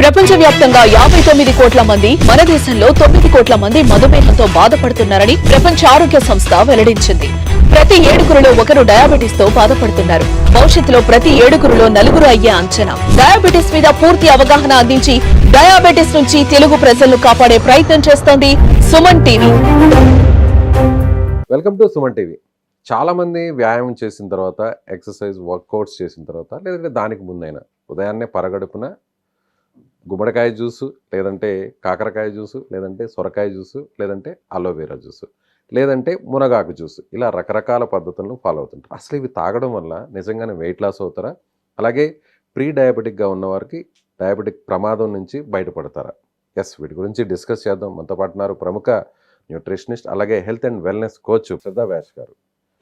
ప్రపంచవ్యాప్తంగా 59 కోట్ల మంది, మన దేశంలో 9 కోట్ల మంది మధుమేహంతో బాధపడుతున్నారని ప్రపంచ ఆరోగ్య సంస్థ వెల్లడించింది. ప్రతి 7గురిలో ఒకరు డయాబెటిస్ తో బాధపడుతున్నారు. భవిష్యత్తులో ప్రతి 7గురిలో 4 అయ్యే అంచనా. డయాబెటిస్ మీద పూర్తి అవగాహన అందించి డయాబెటిస్ నుంచి తెలుగు ప్రజలను కాపాడే ప్రయత్నం చేస్తోంది Suman TV. Welcome to Suman TV. చాలా మంది వ్యాయామం చేసిన తర్వాత, ఎక్సర్సైజ్ వర్కౌట్స్ చేసిన తర్వాత, లేదంటే దానికి ముందైనా ఉదయాన్నే పరగడుపున గుమ్మడికాయ జ్యూసు, లేదంటే కాకరకాయ జ్యూసు, లేదంటే సొరకాయ జ్యూసు, లేదంటే అలోవెరా జ్యూసు, లేదంటే మునగాకు జ్యూసు, ఇలా రకరకాల పద్ధతులను ఫాలో అవుతుంటారు. అసలు ఇవి తాగడం వల్ల నిజంగానే వెయిట్ లాస్ అవుతారా? అలాగే ప్రీ డయాబెటిక్గా ఉన్నవారికి డయాబెటిక్ ప్రమాదం నుంచి బయటపడతారా? వీటి గురించి డిస్కస్ చేద్దాం. మనతో పాటు ఉన్నారు ప్రముఖ న్యూట్రిషనిస్ట్, అలాగే హెల్త్ అండ్ వెల్నెస్ కోచ్ శ్రద్ధా వ్యాస్ గారు.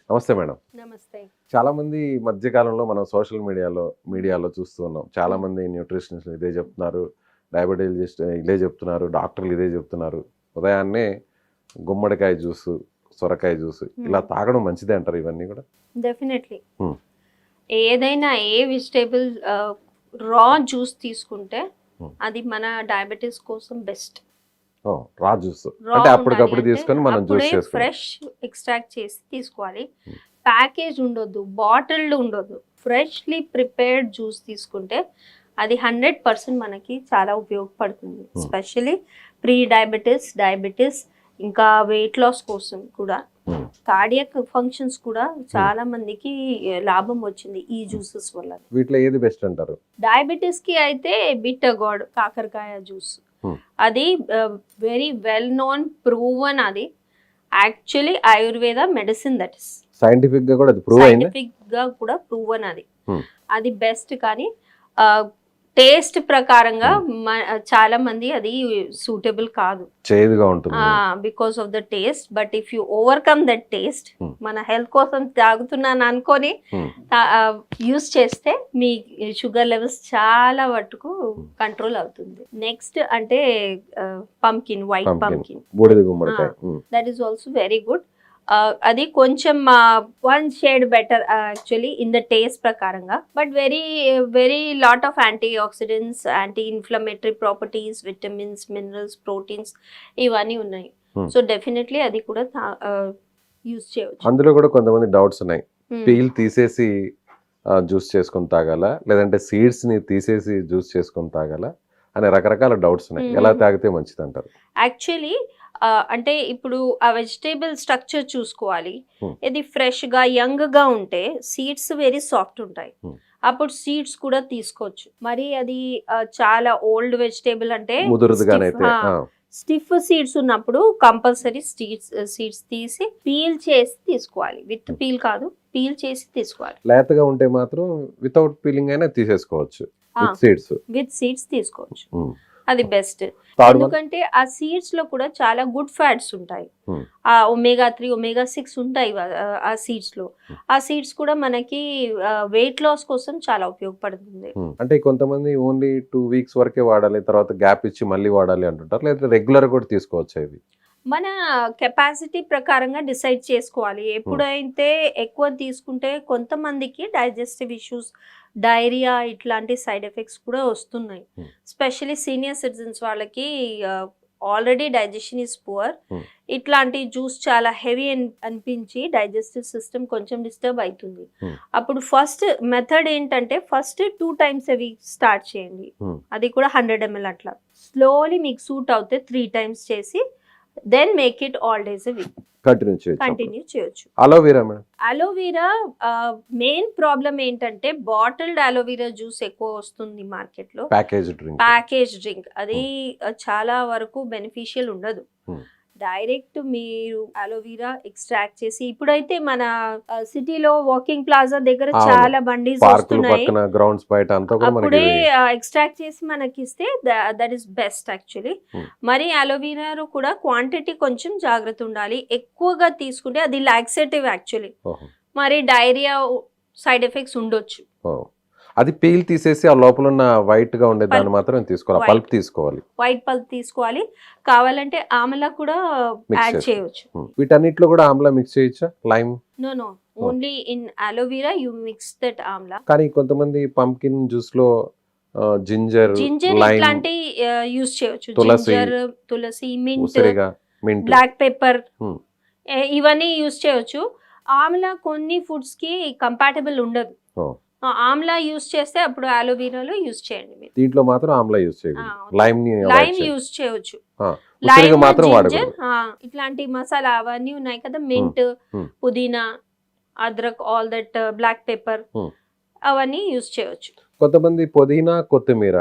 నమస్తే మేడం. నమస్తే. చాలా మంది మధ్యకాలంలో మనం సోషల్ మీడియాలో చూస్తూ ఉన్నాం. చాలా మంది న్యూట్రిషనిస్టులు ఇదే చెప్తున్నారు, డయాబెటిస్ ఇదే చెప్తున్నారు, డాక్టర్లు ఇదే చెప్తున్నారు. ఉదయాన్నే గుమ్మడికాయ జ్యూసు, సొరకాయ జ్యూసు ఇలా తాగడం మంచిదే అంటారు. ఇవన్నీ కూడా డెఫినెట్లీ ఏదైనా ఏ వెజిటేబుల్ రా జ్యూస్ తీసుకుంటే అది మన డయాబెటీస్ కోసం బెస్ట్. రా జ్యూస్ అంటే అప్పటికప్పుడు తీసుకొని మనం జ్యూస్ చేసుకోవాలి. ఫ్రెష్ ఎక్స్ట్రాక్ట్ చేసి తీసుకోవాలి. ప్యాకేజ్ ఉండొద్దు, బాటిల్డ్ ఉండొద్దు. ఫ్రెష్లీ ప్రిపేర్డ్ జ్యూస్ తీసుకుంటే అది 100% మనకి చాలా ఉపయోగపడుతుంది. ఎస్పెషలీ ప్రీ డయాబెటీస్ ఇంకా వెయిట్ లాస్ కోసం కూడా, కార్డియాక్ ఫంక్షన్స్ కూడా చాలా మందికి లాభం వచ్చింది ఈ జ్యూసెస్ వల్ల. వీటిలో ఏది బెస్ట్ అంటారు? డయాబెటీస్ కి అయితే బిటర్ గార్డ్ కాకరకాయ జ్యూస్, అది వెరీ వెల్ నోన్, ప్రూవన్. అది actually Ayurveda medicine, that is scientific గా కూడా ప్రూవ్ అయింది. సైంటిఫిక్ గా కూడా ప్రూవన్. అది బెస్ట్. కానీ టేస్ట్ ప్రకారంగా చాలా మంది అది సూటబుల్ కాదు, చేదుగా ఉంటుంది because of the taste. But if you overcome that taste, మన హెల్త్ కోసం తాగుతున్నాను అనుకొని యూస్ చేస్తే మీ షుగర్ లెవెల్స్ చాలా వరకు కంట్రోల్ అవుతుంది. నెక్స్ట్ అంటే pumpkin, white pumpkin, that is also very good. అది కొంచెం 1 shade better actually in the taste ప్రకారంగా. But very lot of antioxidants, anti inflammatory properties, vitamins, minerals, proteins ఇవన్నీ ఉన్నాయి. సో డెఫినెట్లీ అది కూడా యూజ్ చేయవచ్చు. అందులో కూడా కొంతమంది డౌట్స్ ఉన్నాయి. పీల్ తీసేసి జ్యూస్ చేసుకొని తాగాల, లేదంటే సీడ్స్ ని తీసేసి జ్యూస్ చేసుకొని తాగాల అనే రకరకాల డౌట్స్ ఉన్నాయి. ఎలా తాగితే మంచిది అంటారు? యాక్చువల్లీ అంటే ఇప్పుడు ఆ వెజిటేబుల్ స్ట్రక్చర్ చూసుకోవాలి. ఇది ఫ్రెష్ గా యంగ్ గా ఉంటే సీడ్స్ వెరీ సాఫ్ట్ ఉంటాయి, అప్పుడు సీడ్స్ కూడా తీసుకోవచ్చు. మరి అది చాలా ఓల్డ్ వెజిటేబుల్ అంటే స్టిఫ్ సీడ్స్ ఉన్నప్పుడు కంపల్సరీ సీడ్స్ తీసి పీల్ చేసి తీసుకోవాలి. విత్ పీల్ కాదు, పీల్ చేసి తీసుకోవాలి. లేతగా ఉంటే మాత్రం వితౌట్ పీలింగ్ అయినా తీసేసుకోవచ్చు, విత్ సీడ్స్ తీసుకోవచ్చు. అది బెస్ట్. ఎందుకంటే ఆ సీడ్స్ లో కూడా చాలా గుడ్ ఫ్యాట్స్ ఉంటాయి. ఆ omega-3, omega-6 ఉంటాయి ఆ సీడ్స్ లో. ఆ సీడ్స్ కూడా మనకి వెయిట్ లాస్ కోసం చాలా ఉపయోగపడుతుంది. అంటే కొంతమంది ఓన్లీ 2 వీక్స్ వరకే వాడాలి, తర్వాత గ్యాప్ ఇచ్చి మళ్ళీ వాడాలి అంటుంటారు. లేదా రెగ్యులర్ కూడా తీసుకోవచ్చు. ఇవి మన కెపాసిటీ ప్రకారంగా డిసైడ్ చేసుకోవాలి. ఎప్పుడైతే ఎక్కువ తీసుకుంటే కొంతమందికి డైజెస్టివ్ ఇష్యూస్, డైరియా ఇట్లాంటి సైడ్ ఎఫెక్ట్స్ కూడా వస్తున్నాయి. స్పెషలీ సీనియర్ సిటిజన్స్ వాళ్ళకి ఆల్రెడీ డైజెషన్ ఈస్ పువర్. ఇట్లాంటి జ్యూస్ చాలా హెవీ అనిపించి డైజెస్టివ్ సిస్టమ్ కొంచెం డిస్టర్బ్ అవుతుంది. అప్పుడు ఫస్ట్ మెథడ్ ఏంటంటే first 2 times a week start చేయండి. అది కూడా 100 ml అట్లా. స్లోలీ మీకు సూట్ అవుతే 3 times చేసి then make it all days a week continue చేయొచ్చు. అలోవెరా మెయిన్ ప్రాబ్లం ఏంటంటే బాటిల్డ్ అలోవెరా జ్యూస్ ఎక్కువ వస్తుంది మార్కెట్ లో, ప్యాకేజ్ డ్రింక్. అది చాలా వరకు బెనిఫిషియల్ ఉండదు. డైరెక్ట్ మీరు అలోవెరా ఎక్స్ట్రాక్ట్ చేసి, ఇప్పుడైతే మన సిటీలో వాకింగ్ ప్లాజా దగ్గర చాలా బండీస్ వస్తున్నాయి, అప్పుడే ఎక్స్ట్రాక్ట్ చేసి మనకి ఇస్తే దట్ ఈస్ బెస్ట్ యాక్చువల్లీ. మరి అలోవెరా కూడా క్వాంటిటీ కొంచెం జాగ్రత్త ఉండాలి. ఎక్కువగా తీసుకుంటే అది లాక్సేటివ్ యాక్చువల్లీ. మరి డైరియా సైడ్ ఎఫెక్ట్స్ ఉండొచ్చు. అది పీల్ తీసేసి ఆ లోపల ఉన్న వైట్ గా ఉండే దాన్ని మాత్రం తీసుకోవాలి, పల్ప్ తీసుకోవాలి, వైట్ పల్ప్ తీసుకోవాలి. కావాలంటే ఆమ్లా కూడా యాడ్ చేయొచ్చు. వీటన్నిటిలో కూడా ఆమ్లా మిక్స్ చేయొచ్చా? Lime? No, only in aloe vera you mix that amla. కానీ కొంతమంది పంకిన్ జ్యూస్ లో జింజర్, జింజర్ లైమ్, ఇట్లాంటి యూస్ చేయొచ్చు. తులసి, జింజర్, తులసి, మింట్, ఉసిరిగా, మింట్. Black pepper Hmm. ఇవన్నీ యూస్ చేయొచ్చు. ఆమ్లా కొన్ని ఫుడ్స్ కి కంపాటబుల్ ఉండదు. Oh. ఆమ్లా యూస్ చేస్తే అప్పుడు అలోవెరాలో యూస్ చేయండి మీరు. దీంట్లో మాత్రం ఆమ్లా యూజ్ చేయండి. ఆ, లైమ్ ని లైమ్ యూస్ చేయొచ్చు. ఉసిరిగా లైమ్, మాత్రం జింజర్, వాడకూడదు. ఇట్లాంటి మసాలా అవన్నీ ఉన్నాయి కదా, మింట్, Hmm. పుదీనా, అద్రక్, all that, black pepper, Hmm. అవన్నీ యూస్ చేయొచ్చు. కొంతమంది పుదీనా, కొత్తిమీర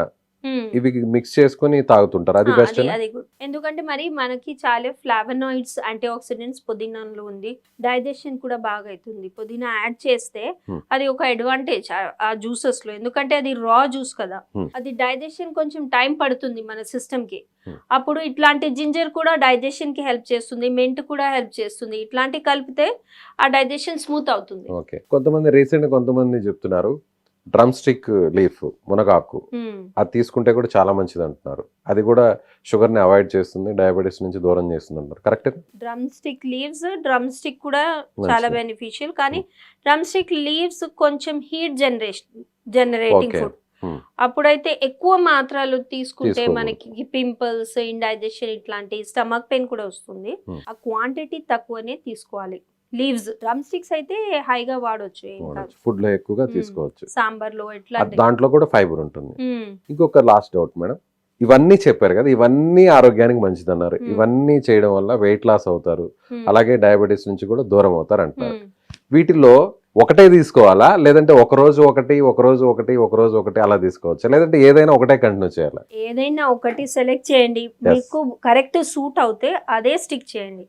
ఇవి మిక్స్ చేసుకొని తాగుతుంటారు. అది బెస్ట్. అది గుడ్. ఎందుకంటే మరి మనకి చాలా ఫ్లావనాయిడ్స్, యాంటీ ఆక్సిడెంట్స్ పుదీనాలో ఉంది. డైజెషన్ కూడా బాగా అవుతుంది. పుదీనా యాడ్ చేస్తే అది ఒక అడ్వాంటేజ్ ఆ జ్యూసెస్ లో. ఎందుకంటే అది రా జ్యూస్ కదా, అది డైజెషన్ కొంచెం టైం పడుతుంది మన సిస్టమ్ కి. అప్పుడు ఇట్లాంటి జింజర్ కూడా డైజెషన్ కి హెల్ప్ చేస్తుంది, మెంట్ కూడా హెల్ప్ చేస్తుంది. ఇట్లాంటి కలిపితే ఆ డైజెషన్ స్మూత్ అవుతుంది. ఓకే. కొంతమంది చెప్తున్నారు డ్రమ్ స్టిక్ లీఫ్, మునగాకు, అది తీసుకుంటే కూడా చాలా మంచిది అంటున్నారు. అది కూడా షుగర్ ని అవాయిడ్ చేస్తుంది, డయాబెటీస్ నుంచి దూరం చేస్తుంది అంటారు. Correct? Drum stick leaves, drum stick కూడా చాలా బెనిఫిషియల్. కానీ డ్రమ్ స్టిక్ లీవ్స్ కొంచెం హీట్ జనరేటింగ్ ఫుడ్. అప్పుడైతే ఎక్కువ మాత్రలు తీసుకుంటే మనకి పింపుల్స్, ఇండైజెషన్, ఇట్లాంటి స్టమక్ పెయిన్ కూడా వస్తుంది. ఆ క్వాంటిటీ తక్కువనే తీసుకోవాలి. లీవ్స్, డ్రమ్ స్టిక్స్ అయితే హైగా వాడొచ్చు, ఫుడ్ లో ఎక్కువగా తీసుకోవచ్చు. సాంబార్ లో ఇట్లా. దాంట్లో కూడా ఫైబర్ ఉంటుంది. ఇంకొక లాస్ట్ డౌట్ మేడం, ఇవన్నీ చెప్పారు కదా, ఇవన్నీ ఆరోగ్యానికి మంచిది అన్నారు. ఇవన్నీ చేయడం వల్ల వెయిట్ లాస్ అవుతారు, అలాగే డయాబెటీస్ నుంచి కూడా దూరం అవుతారు అంటున్నారు. వీటిలో ఒకటే తీసుకోవాలా, లేదంటే ఒక రోజు ఒకటి అలా తీసుకోవచ్చా, లేదంటే ఏదైనా ఒకటే కంటిన్యూ చేయాలా? ఏదైనా ఒకటి సెలెక్ట్ చేయండి, మీకు కరెక్ట్ సూట్ అవుతే అదే స్టిక్ చేయండి.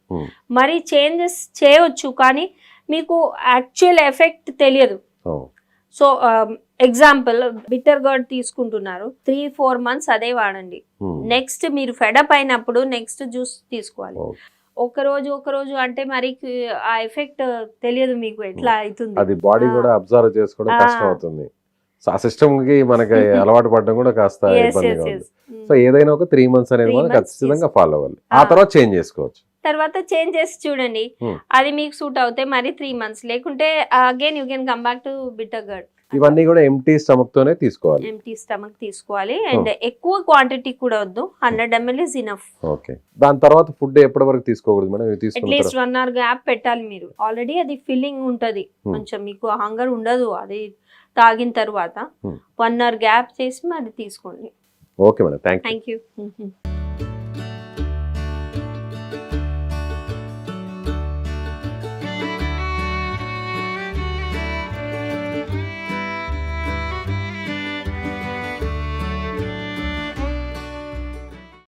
మరి చేంజెస్ చేయొచ్చు కానీ మీకు యాక్చువల్ ఎఫెక్ట్ తెలియదు. సో ఎగ్జాంపుల్, బిటర్ గర్డ్ తీసుకుంటున్నారు, 3-4 months అదే వాడండి. నెక్స్ట్ మీరు ఫెడప్ అయినప్పుడు నెక్స్ట్ జ్యూస్ తీసుకోవాలి. ఒక రోజు అంటే మరి ఆ ఎఫెక్ట్ తెలియదు మీకు ఎట్లా అవుతుంది. అది బాడీ కూడా అబ్జర్వ్ చేసుకోవడం కష్టం అవుతుంది. సో ఆ సిస్టమ్ కి మనకి అలవాటు పడడం కూడా కాస్త ఇబ్బందిగా ఉంది. సో ఏదైనా ఒక 3 months అనేది మనం ఖచ్చితంగా ఫాలో అవ్వాలి. ఆ తర్వాత చేంజ్ చేసుకోవచ్చు. తర్వాత చేంజ్ చేసి చూడండి, అది మీకు సూట్ అవుతే మరి 3 months, లేకుంటే again you can come back to bitter girt. ఇవన్నీ కూడా ఎంటీ స్టమక్ తోనే తీసుకోవాలి. ఎంటీ స్టమక్ తీసుకోవాలి. అండ్ ఎక్కువ క్వాంటిటీ కూడా వద్దు, 100 ml ఇస్ ఇనఫ్. ఓకే. దాని తర్వాత ఫుడ్ ఎప్పటి వరకు తీసుకోకూడదు మేడం? అట్లీస్ట్ 1 hour గ్యాప్ పెట్టాలి. మీరు ఆల్రెడీ అది ఫిల్లింగ్ ఉంటది, కొంచెం మీకు హంగర్ ఉండదు అది తాగిన తర్వాత. 1 hour గ్యాప్ చేసి మరి తీసుకోండి. Okay madam, thank you.